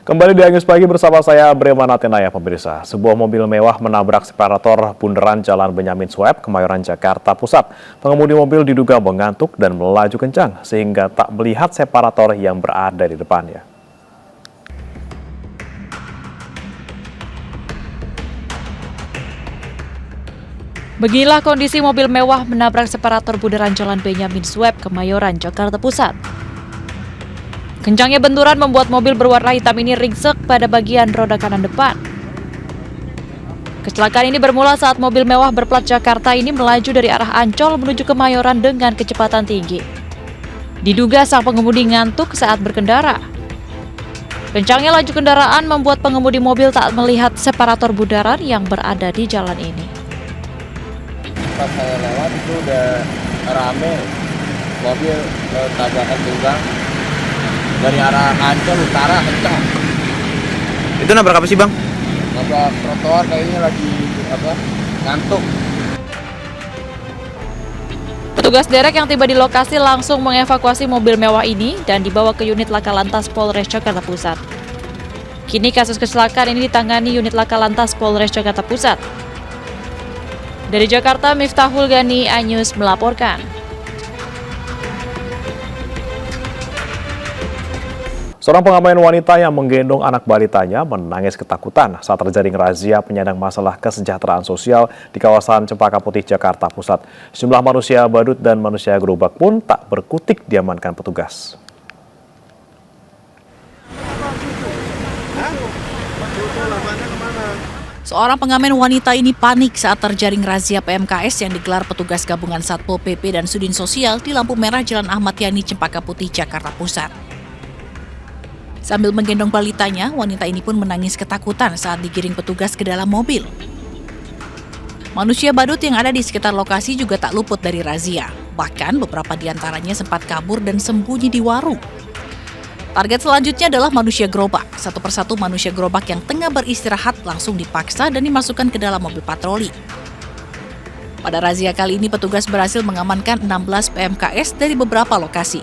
Kembali di Angus Pagi bersama saya Breman Atenaya, pemirsa. Sebuah mobil mewah menabrak separator bundaran Jalan Benyamin Sueb, Kemayoran, Jakarta Pusat. Pengemudi mobil diduga mengantuk dan melaju kencang sehingga tak melihat separator yang berada di depannya. Beginilah kondisi mobil mewah menabrak separator bundaran Jalan Benyamin Sueb, Kemayoran, Jakarta Pusat. Kencangnya benturan membuat mobil berwarna hitam ini ringsek pada bagian roda kanan depan. Kecelakaan ini bermula saat mobil mewah berplat Jakarta ini melaju dari arah Ancol menuju Kemayoran dengan kecepatan tinggi. Diduga sang pengemudi ngantuk saat berkendara. Kencangnya laju kendaraan membuat pengemudi mobil tak melihat separator bundaran yang berada di jalan ini. Pas saya lewat itu udah rame, mobil tabrakan tunggang dari arah Ancol utara kencang. Itu nabrak apa sih, Bang? Nabrak trotoar, kayaknya lagi ngantuk. Petugas derek yang tiba di lokasi langsung mengevakuasi mobil mewah ini dan dibawa ke unit Laka Lantas Polres Jakarta Pusat. Kini kasus kecelakaan ini ditangani unit Laka Lantas Polres Jakarta Pusat. Dari Jakarta, Miftahul Gani, Anyus melaporkan. Seorang pengamen wanita yang menggendong anak balitanya menangis ketakutan saat terjaring razia penyandang masalah kesejahteraan sosial di kawasan Cempaka Putih, Jakarta Pusat. Sejumlah manusia badut dan manusia gerobak pun tak berkutik diamankan petugas. Seorang pengamen wanita ini panik saat terjaring razia PMKS yang digelar petugas gabungan Satpol PP dan Sudin Sosial di lampu merah Jalan Ahmad Yani, Cempaka Putih, Jakarta Pusat. Sambil menggendong balitanya, wanita ini pun menangis ketakutan saat digiring petugas ke dalam mobil. Manusia badut yang ada di sekitar lokasi juga tak luput dari razia. Bahkan beberapa di antaranya sempat kabur dan sembunyi di warung. Target selanjutnya adalah manusia gerobak. Satu persatu manusia gerobak yang tengah beristirahat langsung dipaksa dan dimasukkan ke dalam mobil patroli. Pada razia kali ini petugas berhasil mengamankan 16 PMKS dari beberapa lokasi.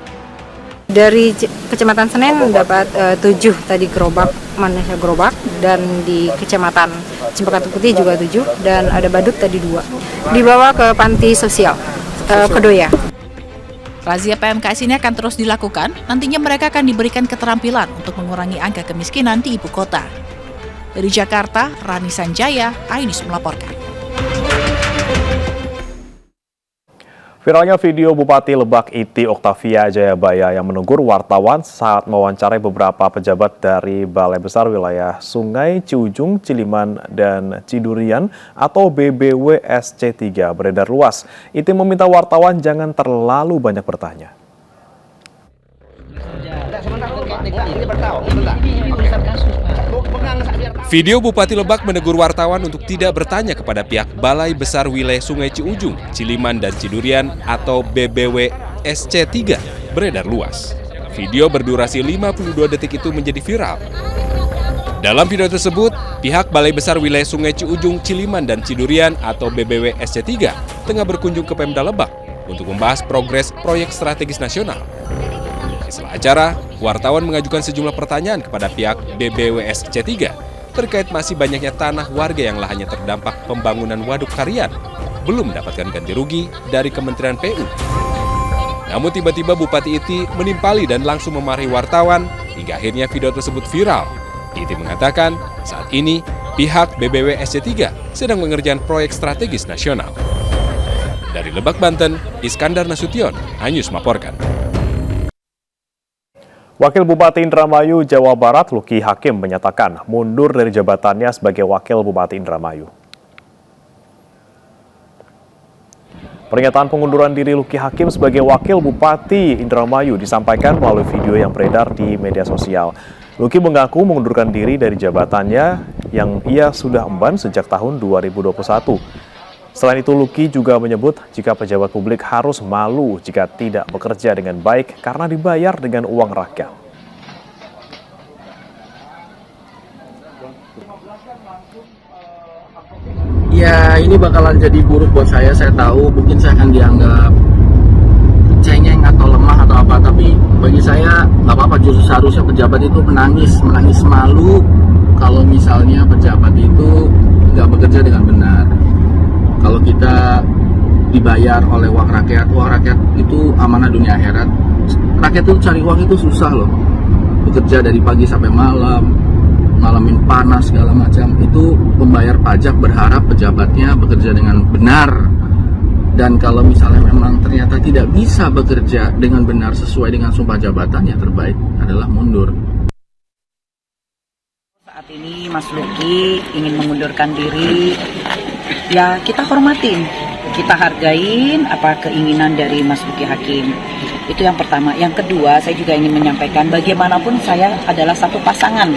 Dari Kecamatan Senen dapat 7 tadi gerobak, manusia gerobak, dan di Kecamatan Cempaka Putih juga 7, dan ada badut tadi 2. Dibawa ke panti sosial, Kedoya. Razia PMKS ini akan terus dilakukan, nantinya mereka akan diberikan keterampilan untuk mengurangi angka kemiskinan di ibu kota. Dari Jakarta, Rani Sanjaya, iNews melaporkan. Viralnya video Bupati Lebak Iti Oktavia Jayabaya yang menegur wartawan saat mewawancarai beberapa pejabat dari Balai Besar Wilayah Sungai Ciujung, Ciliman, dan Cidurian atau BBWSC3 beredar luas. Iti meminta wartawan jangan terlalu banyak bertanya. Video Bupati Lebak menegur wartawan untuk tidak bertanya kepada pihak Balai Besar Wilayah Sungai Ciujung, Ciliman, dan Cidurian atau BBWSC3 beredar luas. Video berdurasi 52 detik itu menjadi viral. Dalam video tersebut, pihak Balai Besar Wilayah Sungai Ciujung, Ciliman, dan Cidurian atau BBWSC3 tengah berkunjung ke Pemda Lebak untuk membahas progres proyek strategis nasional. Setelah acara, wartawan mengajukan sejumlah pertanyaan kepada pihak BBWSC3 terkait masih banyaknya tanah warga yang lahannya terdampak pembangunan waduk harian belum mendapatkan ganti rugi dari Kementerian PU. Namun tiba-tiba Bupati Iti menimpali dan langsung memarahi wartawan hingga akhirnya video tersebut viral. Iti mengatakan saat ini pihak BBWSC3 sedang mengerjakan proyek strategis nasional. Dari Lebak, Banten, Iskandar Nasution, iNews melaporkan. Wakil Bupati Indramayu, Jawa Barat, Luki Hakim menyatakan mundur dari jabatannya sebagai Wakil Bupati Indramayu. Pernyataan pengunduran diri Luki Hakim sebagai Wakil Bupati Indramayu disampaikan melalui video yang beredar di media sosial. Luki mengaku mengundurkan diri dari jabatannya yang ia sudah emban sejak tahun 2021. Selain itu, Luki juga menyebut jika pejabat publik harus malu jika tidak bekerja dengan baik karena dibayar dengan uang rakyat. Ya, ini bakalan jadi buruk buat saya tahu. Mungkin saya akan dianggap cengeng atau lemah atau apa, tapi bagi saya nggak apa-apa, justru seharusnya pejabat itu menangis malu kalau misalnya pejabat itu nggak bekerja dengan benar. Kalau kita dibayar oleh uang rakyat itu amanah dunia akhirat. Rakyat itu cari uang itu susah loh, bekerja dari pagi sampai malamin panas segala macam, itu membayar pajak berharap pejabatnya bekerja dengan benar. Dan kalau misalnya memang ternyata tidak bisa bekerja dengan benar sesuai dengan sumpah jabatan, ya terbaik adalah mundur. Saat ini Mas Luki ingin mengundurkan diri, ya kita hormatin, kita hargain apa keinginan dari Mas Luki Hakim. Itu yang pertama. Yang kedua, saya juga ingin menyampaikan bagaimanapun saya adalah satu pasangan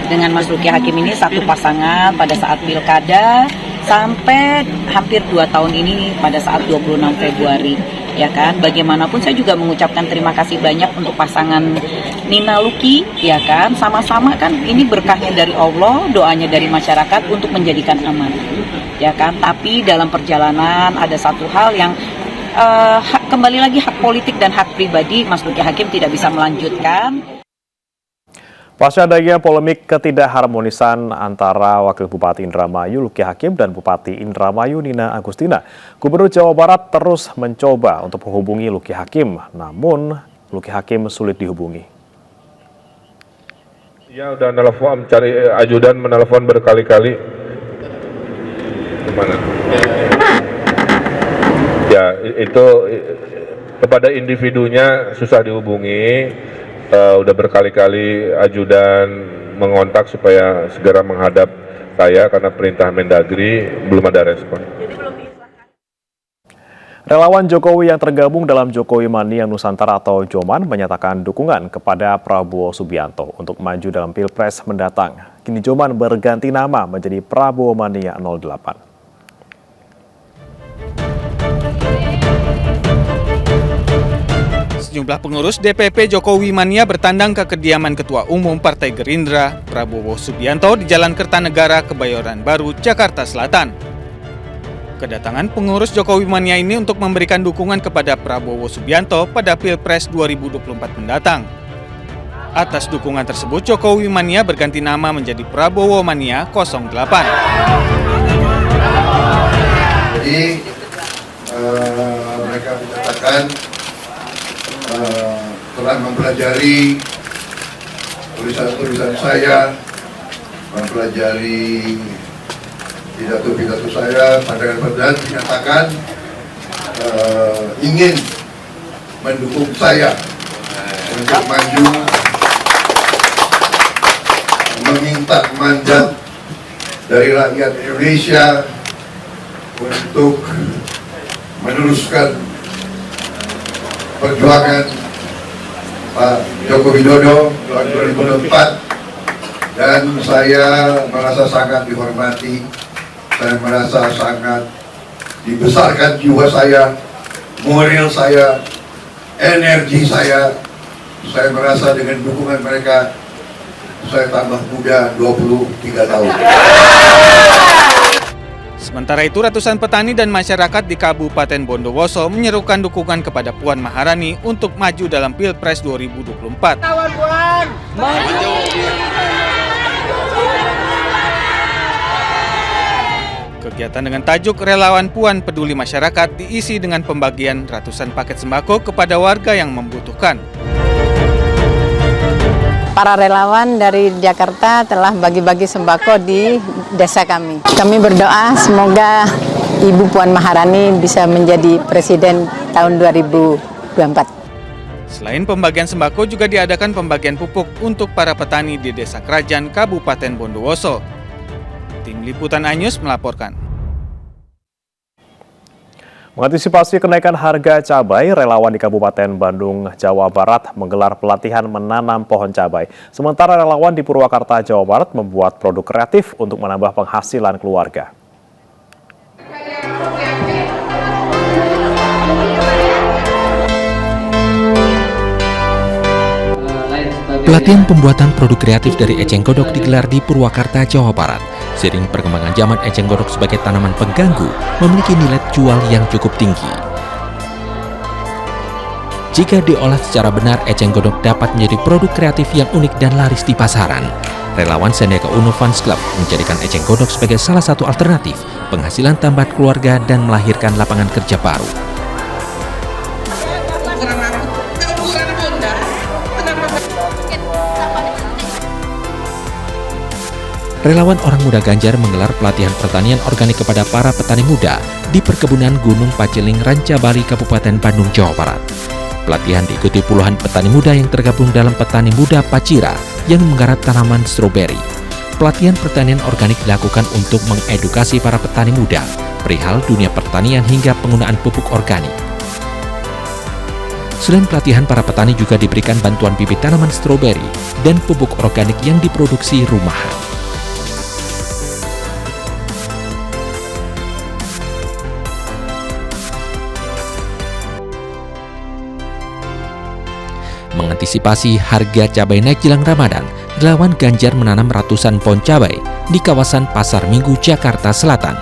dengan Mas Luki Hakim ini, satu pasangan pada saat pilkada sampai hampir 2 tahun ini pada saat 26 Februari. Ya kan, bagaimanapun saya juga mengucapkan terima kasih banyak untuk pasangan Nina Luki, ya kan, sama-sama kan ini berkahnya dari Allah, doanya dari masyarakat untuk menjadikan aman, ya kan. Tapi dalam perjalanan ada satu hal yang kembali lagi hak politik dan hak pribadi Mas Luki Hakim tidak bisa melanjutkan. Pasca adanya polemik ketidakharmonisan antara Wakil Bupati Indramayu Luki Hakim dan Bupati Indramayu Nina Agustina, Gubernur Jawa Barat terus mencoba untuk menghubungi Luki Hakim, namun Luki Hakim sulit dihubungi. Ya udah nelfon, cari ajudan, menelpon berkali-kali. Kemana? Ya itu kepada individunya susah dihubungi. Udah berkali-kali ajudan mengontak supaya segera menghadap saya karena perintah Mendagri, belum ada respon. Relawan Jokowi yang tergabung dalam Jokowi Mania Nusantara atau Joman menyatakan dukungan kepada Prabowo Subianto untuk maju dalam Pilpres mendatang. Kini Joman berganti nama menjadi Prabowo Mania 08. Sejumlah pengurus DPP Jokowi Mania bertandang ke kediaman Ketua Umum Partai Gerindra, Prabowo Subianto di Jalan Kertanegara, Kebayoran Baru, Jakarta Selatan. Kedatangan pengurus Jokowi Mania ini untuk memberikan dukungan kepada Prabowo Subianto pada Pilpres 2024 mendatang. Atas dukungan tersebut, Jokowi Mania berganti nama menjadi Prabowo Mania 08. Jadi mereka menyatakan telah mempelajari tulisan-tulisan saya, mempelajari pidato-pidato saya, pandangan-pandangan, menyatakan ingin mendukung saya untuk maju, meminta mandat dari rakyat Indonesia untuk meneruskan perjuangan Pak Joko Widodo tahun 2024, dan saya merasa sangat dihormati, saya merasa sangat dibesarkan jiwa saya, moral saya, energi saya merasa dengan dukungan mereka saya tambah muda 23 tahun. Sementara itu, ratusan petani dan masyarakat di Kabupaten Bondowoso menyerukan dukungan kepada Puan Maharani untuk maju dalam Pilpres 2024. Kegiatan dengan tajuk Relawan Puan Peduli Masyarakat diisi dengan pembagian ratusan paket sembako kepada warga yang membutuhkan. Para relawan dari Jakarta telah bagi-bagi sembako di desa kami. Kami berdoa semoga Ibu Puan Maharani bisa menjadi presiden tahun 2024. Selain pembagian sembako, juga diadakan pembagian pupuk untuk para petani di Desa Kerajaan, Kabupaten Bondowoso. Tim Liputan iNews melaporkan. Mengantisipasi kenaikan harga cabai, relawan di Kabupaten Bandung, Jawa Barat menggelar pelatihan menanam pohon cabai. Sementara relawan di Purwakarta, Jawa Barat membuat produk kreatif untuk menambah penghasilan keluarga. Pelatihan pembuatan produk kreatif dari eceng godok digelar di Purwakarta, Jawa Barat. Seiring perkembangan zaman, eceng godok sebagai tanaman pengganggu memiliki nilai jual yang cukup tinggi. Jika diolah secara benar, eceng gondok dapat menjadi produk kreatif yang unik dan laris di pasaran. Relawan Sandiaga Uno Fans Club menjadikan eceng gondok sebagai salah satu alternatif penghasilan tambahan keluarga dan melahirkan lapangan kerja baru. Relawan Orang Muda Ganjar menggelar pelatihan pertanian organik kepada para petani muda di perkebunan Gunung Paciling, Ranca Bali, Kabupaten Bandung, Jawa Barat. Pelatihan diikuti puluhan petani muda yang tergabung dalam Petani Muda Pacira yang menggarap tanaman stroberi. Pelatihan pertanian organik dilakukan untuk mengedukasi para petani muda perihal dunia pertanian hingga penggunaan pupuk organik. Selain pelatihan, para petani juga diberikan bantuan bibit tanaman stroberi dan pupuk organik yang diproduksi rumahan. Mengantisipasi harga cabai naik jelang Ramadan, relawan Ganjar menanam ratusan pohon cabai di kawasan Pasar Minggu, Jakarta Selatan.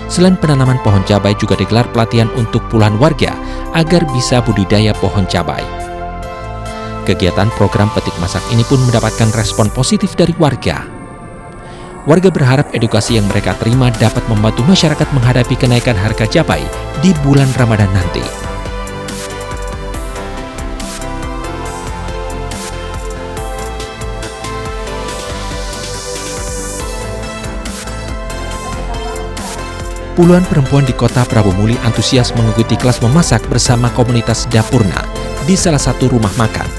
Selain penanaman pohon cabai, juga digelar pelatihan untuk puluhan warga agar bisa budidaya pohon cabai. Kegiatan program petik masak ini pun mendapatkan respon positif dari warga. Warga berharap edukasi yang mereka terima dapat membantu masyarakat menghadapi kenaikan harga cabai di bulan Ramadan nanti. Puluhan perempuan di kota Prabomuli antusias mengikuti kelas memasak bersama komunitas Dapurna di salah satu rumah makan.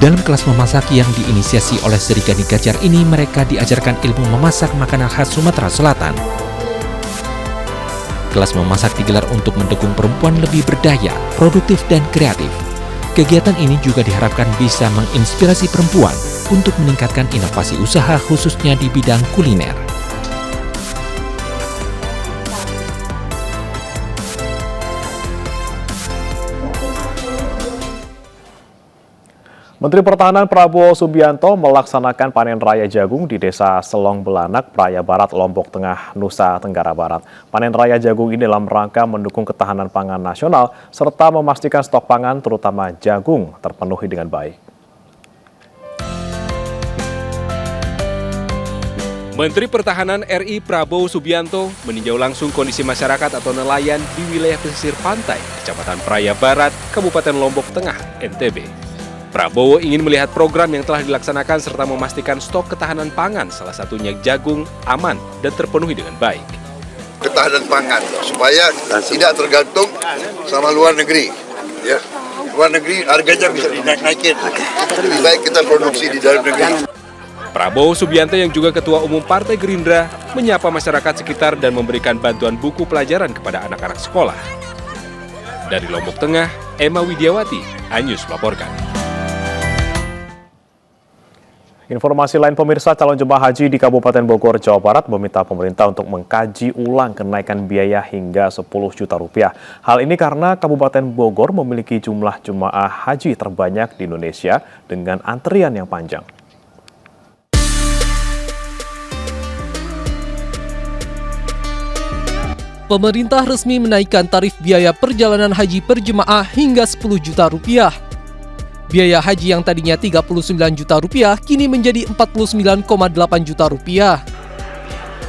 Dalam kelas memasak yang diinisiasi oleh Sri Gani Ganjar ini, mereka diajarkan ilmu memasak makanan khas Sumatera Selatan. Kelas memasak digelar untuk mendukung perempuan lebih berdaya, produktif, dan kreatif. Kegiatan ini juga diharapkan bisa menginspirasi perempuan untuk meningkatkan inovasi usaha khususnya di bidang kuliner. Menteri Pertahanan Prabowo Subianto melaksanakan panen raya jagung di Desa Selong Belanak, Praia Barat, Lombok Tengah, Nusa Tenggara Barat. Panen raya jagung ini dalam rangka mendukung ketahanan pangan nasional serta memastikan stok pangan terutama jagung terpenuhi dengan baik. Menteri Pertahanan RI Prabowo Subianto meninjau langsung kondisi masyarakat atau nelayan di wilayah pesisir pantai, Kecamatan Praia Barat, Kabupaten Lombok Tengah, NTB. Prabowo ingin melihat program yang telah dilaksanakan serta memastikan stok ketahanan pangan, salah satunya jagung, aman dan terpenuhi dengan baik. Ketahanan pangan supaya tidak tergantung sama luar negeri. Ya, luar negeri harganya bisa dinaik-naikin. Lebih baik kita produksi di dalam negeri. Prabowo Subianto yang juga Ketua Umum Partai Gerindra menyapa masyarakat sekitar dan memberikan bantuan buku pelajaran kepada anak-anak sekolah. Dari Lombok Tengah, Emma Widiawati, iNews melaporkan. Informasi lain pemirsa, calon jemaah haji di Kabupaten Bogor, Jawa Barat meminta pemerintah untuk mengkaji ulang kenaikan biaya hingga 10 juta rupiah. Hal ini karena Kabupaten Bogor memiliki jumlah jemaah haji terbanyak di Indonesia dengan antrian yang panjang. Pemerintah resmi menaikkan tarif biaya perjalanan haji per jemaah hingga 10 juta rupiah. Biaya haji yang tadinya 39 juta rupiah kini menjadi 49,8 juta rupiah.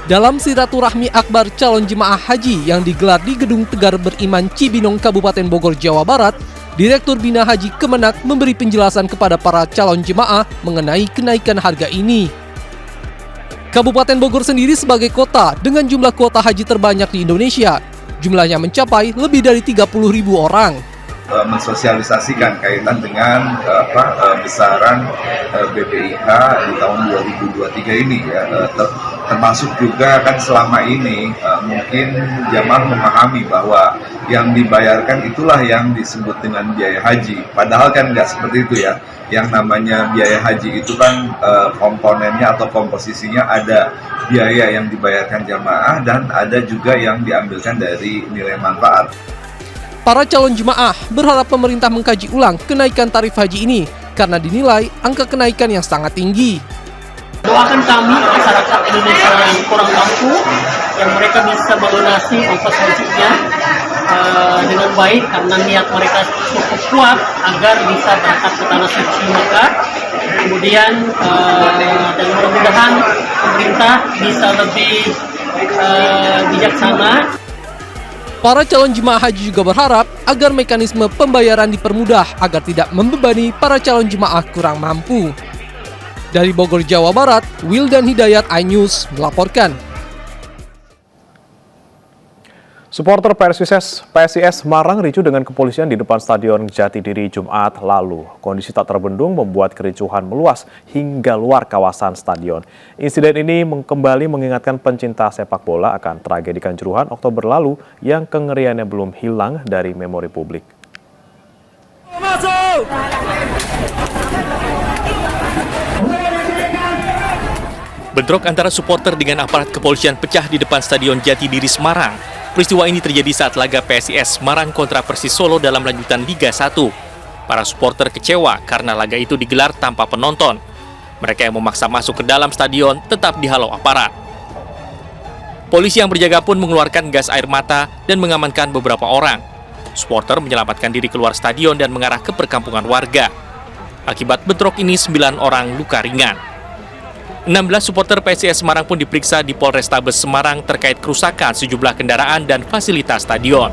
Dalam silaturahmi akbar calon jemaah haji yang digelar di Gedung Tegar Beriman Cibinong, Kabupaten Bogor, Jawa Barat, Direktur Bina Haji Kemenak memberi penjelasan kepada para calon jemaah mengenai kenaikan harga ini. Kabupaten Bogor sendiri sebagai kota dengan jumlah kuota haji terbanyak di Indonesia, jumlahnya mencapai lebih dari 30.000 orang. Mensosialisasikan kaitan dengan besaran BPIH di tahun 2023 ini ya, termasuk juga kan selama ini mungkin jamaah memahami bahwa yang dibayarkan itulah yang disebut dengan biaya haji, padahal kan nggak seperti itu ya. Yang namanya biaya haji itu kan komponennya atau komposisinya ada biaya yang dibayarkan jamaah dan ada juga yang diambilkan dari nilai manfaat. Para calon jemaah berharap pemerintah mengkaji ulang kenaikan tarif haji ini karena dinilai angka kenaikan yang sangat tinggi. Doakan kami masyarakat Indonesia yang kurang mampu, yang mereka bisa melunasi ongkos hajinya, dengan baik karena niat mereka cukup kuat agar bisa berangkat ke tanah suci Mekah. Kemudian dan mudah-mudahan pemerintah bisa lebih bijaksana. Para calon jemaah haji juga berharap agar mekanisme pembayaran dipermudah agar tidak membebani para calon jemaah kurang mampu. Dari Bogor, Jawa Barat, Wildan Hidayat, iNews melaporkan. Supporter PSIS Semarang ricuh dengan kepolisian di depan Stadion Jatidiri Jumat lalu. Kondisi tak terbendung membuat kericuhan meluas hingga luar kawasan stadion. Insiden ini kembali mengingatkan pencinta sepak bola akan tragedi Kanjuruhan Oktober lalu yang kengeriannya belum hilang dari memori publik. Masuk! Bentrok antara supporter dengan aparat kepolisian pecah di depan Stadion Jatidiri Semarang. Peristiwa ini terjadi saat laga PSIS Semarang kontra Persis Solo dalam lanjutan Liga 1. Para supporter kecewa karena laga itu digelar tanpa penonton. Mereka yang memaksa masuk ke dalam stadion tetap dihalau aparat. Polisi yang berjaga pun mengeluarkan gas air mata dan mengamankan beberapa orang. Supporter menyelamatkan diri keluar stadion dan mengarah ke perkampungan warga. Akibat bentrok ini 9 orang luka ringan. 16 supporter PSIS Semarang pun diperiksa di Polrestabes Semarang terkait kerusakan sejumlah kendaraan dan fasilitas stadion.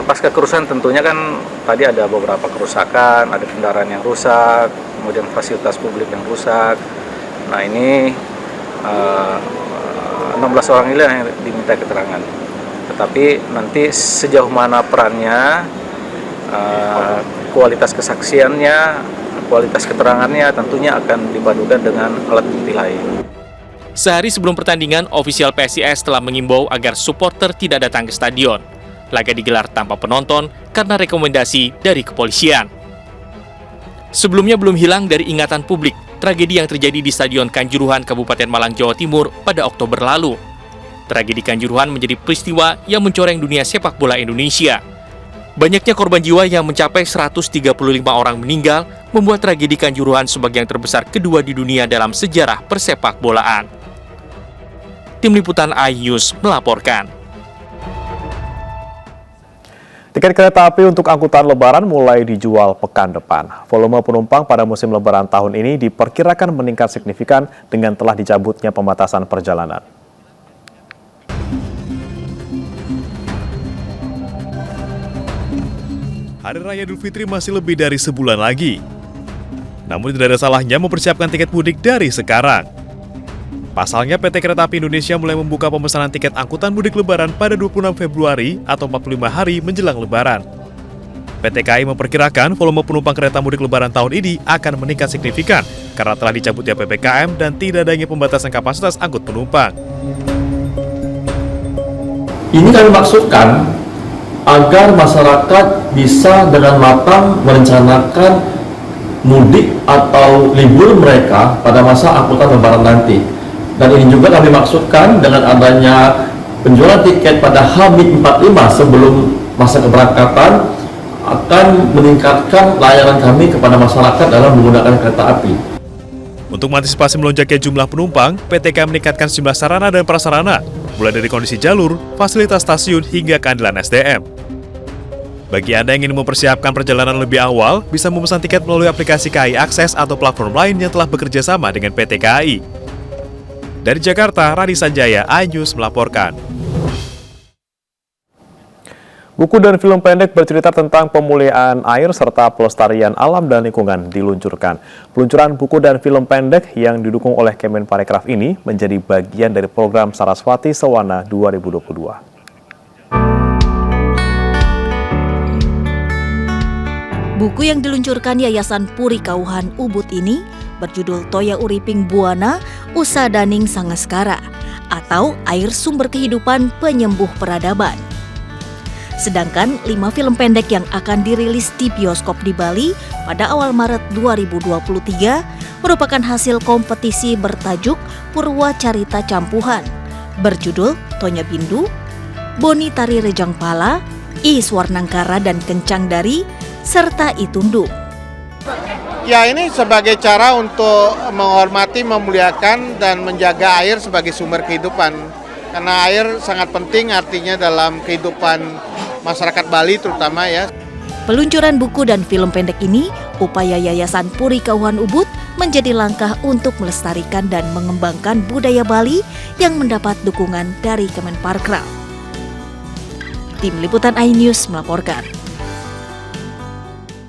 Pasca kerusuhan tentunya kan tadi ada beberapa kerusakan, ada kendaraan yang rusak, kemudian fasilitas publik yang rusak. Nah ini 16 orang ini yang diminta keterangan. Tetapi nanti sejauh mana perannya, kualitas kesaksiannya, kualitas keterangannya tentunya akan dipadukan dengan alat bukti lain. Sehari sebelum pertandingan, ofisial PSIS telah mengimbau agar supporter tidak datang ke stadion. Laga digelar tanpa penonton karena rekomendasi dari kepolisian. Sebelumnya belum hilang dari ingatan publik tragedi yang terjadi di Stadion Kanjuruhan, Kabupaten Malang, Jawa Timur pada Oktober lalu. Tragedi Kanjuruhan menjadi peristiwa yang mencoreng dunia sepak bola Indonesia. Banyaknya korban jiwa yang mencapai 135 orang meninggal membuat tragedi Kanjuruhan sebagai yang terbesar kedua di dunia dalam sejarah persepak bolaan. Tim Liputan iNews melaporkan. Tiket kereta api untuk angkutan lebaran mulai dijual pekan depan. Volume penumpang pada musim lebaran tahun ini diperkirakan meningkat signifikan dengan telah dicabutnya pembatasan perjalanan. Hari Raya Idul Fitri masih lebih dari sebulan lagi. Namun tidak ada salahnya mempersiapkan tiket mudik dari sekarang. Pasalnya PT Kereta Api Indonesia mulai membuka pemesanan tiket angkutan mudik lebaran pada 26 Februari atau 45 hari menjelang lebaran. PT KAI memperkirakan volume penumpang kereta mudik lebaran tahun ini akan meningkat signifikan karena telah dicabutnya PPKM dan tidak adanya pembatasan kapasitas angkut penumpang. Ini kami maksudkan agar masyarakat bisa dengan matang merencanakan mudik atau libur mereka pada masa angkutan lebaran nanti. Dan ini juga kami maksudkan dengan adanya penjualan tiket pada H-45 sebelum masa keberangkatan akan meningkatkan layanan kami kepada masyarakat dalam menggunakan kereta api. Untuk mengantisipasi melonjaknya jumlah penumpang, PT KAI meningkatkan sejumlah sarana dan prasarana, mulai dari kondisi jalur, fasilitas stasiun, hingga keandalan SDM. Bagi Anda yang ingin mempersiapkan perjalanan lebih awal, bisa memesan tiket melalui aplikasi KAI Akses atau platform lain yang telah bekerja sama dengan PT KAI. Dari Jakarta, Radi Sanjaya, iNews melaporkan. Buku dan film pendek bercerita tentang pemulihan air serta pelestarian alam dan lingkungan diluncurkan. Peluncuran buku dan film pendek yang didukung oleh Kemenparekraf ini menjadi bagian dari program Saraswati Sewana 2022. Buku yang diluncurkan Yayasan Puri Kauhan Ubud ini berjudul Toya Uriping Buana Usa Daning Sangaskara atau Air Sumber Kehidupan Penyembuh Peradaban. Sedangkan 5 film pendek yang akan dirilis di bioskop di Bali pada awal Maret 2023 merupakan hasil kompetisi bertajuk Purwa Carita Campuhan berjudul Tonya Bindu, Boni Tari Rejang Pala, I Swarnangkara dan Kencang Dari, serta Itundung. Ya, ini sebagai cara untuk menghormati, memuliakan, dan menjaga air sebagai sumber kehidupan. Karena air sangat penting artinya dalam kehidupan masyarakat Bali terutama ya. Peluncuran buku dan film pendek ini, upaya Yayasan Puri Kauhan Ubud menjadi langkah untuk melestarikan dan mengembangkan budaya Bali yang mendapat dukungan dari Kemenparekraf. Tim Liputan iNews melaporkan.